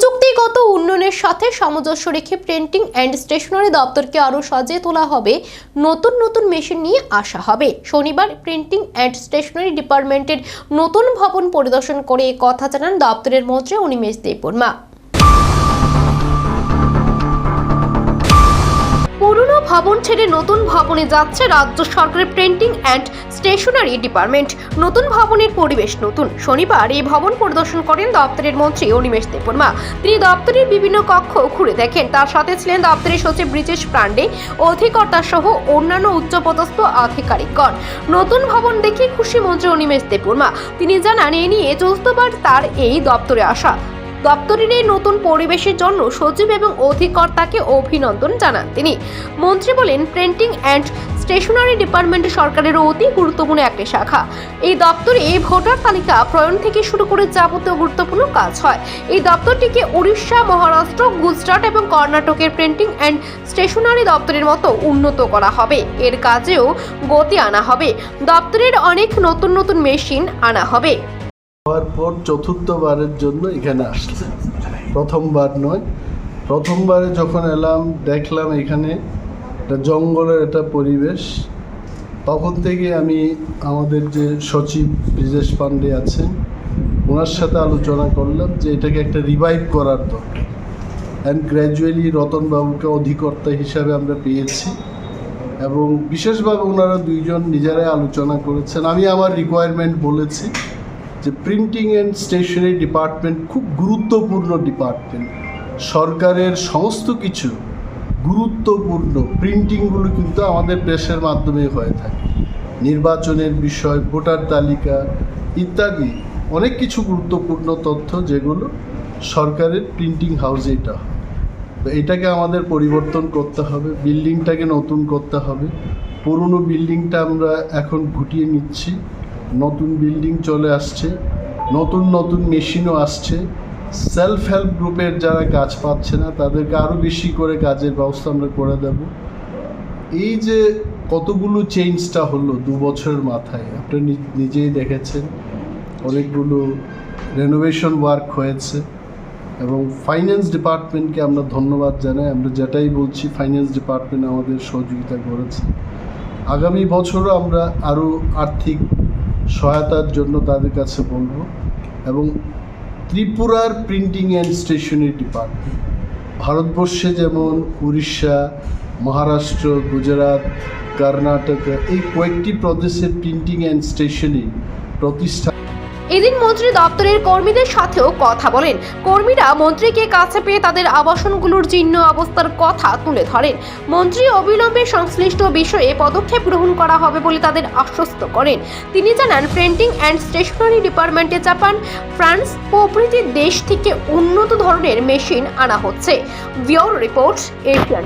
প্রযুক্তিগত উন্নয়নের সাথে সামঞ্জস্য রেখে প্রিন্টিং অ্যান্ড স্টেশনারি দপ্তরকে আরও সাজিয়ে তোলা হবে। নতুন নতুন মেশিন নিয়ে আসা হবে। শনিবার প্রিন্টিং অ্যান্ড স্টেশনারি ডিপার্টমেন্টের নতুন ভবন পরিদর্শন করে এই কথা জানান দপ্তরের মন্ত্রী অনিমেষ দেববর্মা। পুরনো ভবন ছেড়ে নতুন ভবনে যাচ্ছে রাজ্য সরকারের প্রিন্টিং অ্যান্ড স্টেশনারি ডিপার্টমেন্ট। নতুন ভবনের পরিবেশ নতুন। শনিবার এই ভবন পরিদর্শন করেন দপ্তরের মন্ত্রী অনিমেষ দেববর্মা। তিনি দপ্তরের বিভিন্ন কক্ষ ঘুরে দেখেন। তার সাথে ছিলেন দপ্তরের সচিব ব্রিজেশ পান্ডে, অধিকর্তা সহ অন্যান্য উচ্চপদস্থ আধিকারিকগণ। নতুন ভবন দেখে খুশি মন্ত্রী অনিমেষ দেববর্মা। তিনি জানান, এ নিয়ে চতুর্থবার তার এই দপ্তরে আসা। দপ্তরের এই নতুন পরিবেশের জন্য সচিব এবং অধিকর্তাকে অভিনন্দন জানান তিনি। মন্ত্রী বলেন, প্রিন্টিং অ্যান্ড স্টেশনারি ডিপার্টমেন্ট সরকারের অতি গুরুত্বপূর্ণ একটি শাখা। এই দপ্তরে ভোটার তালিকা প্রণয়ন থেকে শুরু করে যাবতীয় গুরুত্বপূর্ণ কাজ হয়। এই দপ্তরটিকে উড়িষ্যা, মহারাষ্ট্র, গুজরাট এবং কর্ণাটকের প্রিন্টিং অ্যান্ড স্টেশনারি দপ্তরের মতো উন্নত করা হবে। এর কাজেও গতি আনা হবে। দপ্তরের অনেক নতুন নতুন মেশিন আনা হবে। হওয়ার পর চতুর্থবারের জন্য এখানে আসলাম। প্রথমবার নয়, প্রথমবারে যখন এলাম দেখলাম এখানে একটা জঙ্গলের একটা পরিবেশ। তখন থেকে আমি আমাদের যে সচিব ব্রিজেশ পান্ডে আছেন ওনার সাথে আলোচনা করলাম যে এটাকে একটা রিভাইভ করার দরকার। অ্যান্ড গ্র্যাজুয়ালি রতনবাবুকে অধিকর্তা হিসাবে আমরা পেয়েছি এবং বিশেষভাবে ওনারা দুইজন নিজেরাই আলোচনা করেছেন। আমি আমার রিকোয়ারমেন্ট বলেছি যে প্রিন্টিং অ্যান্ড স্টেশনারি ডিপার্টমেন্ট খুব গুরুত্বপূর্ণ ডিপার্টমেন্ট। সরকারের সমস্ত কিছু গুরুত্বপূর্ণ প্রিন্টিংগুলো কিন্তু আমাদের প্রেসের মাধ্যমে হয়ে থাকে। নির্বাচনের বিষয়, ভোটার তালিকা ইত্যাদি অনেক কিছু গুরুত্বপূর্ণ তথ্য যেগুলো সরকারের প্রিন্টিং হাউসে এটা হয়। তো এটাকে আমাদের পরিবর্তন করতে হবে, বিল্ডিংটাকে নতুন করতে হবে। পুরনো বিল্ডিংটা আমরা এখন গুটিয়ে নিচ্ছি, নতুন বিল্ডিং চলে আসছে, নতুন নতুন মেশিনও আসছে। সেলফ হেল্প গ্রুপের যারা কাজ পাচ্ছে না তাদেরকে আরও বেশি করে কাজের ব্যবস্থা আমরা করে দেব। এই যে কতগুলো চেঞ্জটা হলো 2 বছরের মাথায়, আপনি নিজেই দেখেছেন অনেকগুলো রেনোভেশন ওয়ার্ক হয়েছে এবং ফাইন্যান্স ডিপার্টমেন্টকে আমরা ধন্যবাদ জানাই। আমরা যেটাই বলছি ফাইন্যান্স ডিপার্টমেন্ট আমাদের সহযোগিতা করেছে। আগামী বছরও আমরা আরও আর্থিক সহায়তার জন্য তাদের কাছে বলবো। এবং ত্রিপুরার প্রিন্টিং অ্যান্ড স্টেশনারি ডিপার্টমেন্ট ভারতবর্ষে যেমন উড়িষ্যা, মহারাষ্ট্র, গুজরাট, কর্ণাটক এই কয়েকটি প্রদেশের প্রিন্টিং অ্যান্ড স্টেশনারি প্রতিষ্ঠা। এদিন মন্ত্রী দপ্তরের কর্মীদের সাথেও কথা বলেন। কর্মীরা মন্ত্রীকে কাছে পেয়ে তাদের আবাসনগুলোর জীর্ণ অবস্থার কথা তুলে ধরেন। মন্ত্রী অবিলম্বে সংশ্লিষ্ট বিষয়ে পদক্ষেপ গ্রহণ করা হবে বলে তাদের আশ্বস্ত করেন। তিনি জানান, প্রিন্টিং অ্যান্ড স্টেশনারি ডিপার্টমেন্টে জাপান, ফ্রান্স প্রভৃতি দেশ থেকে উন্নত ধরনের মেশিন আনা হচ্ছে। Bureau report, Asian.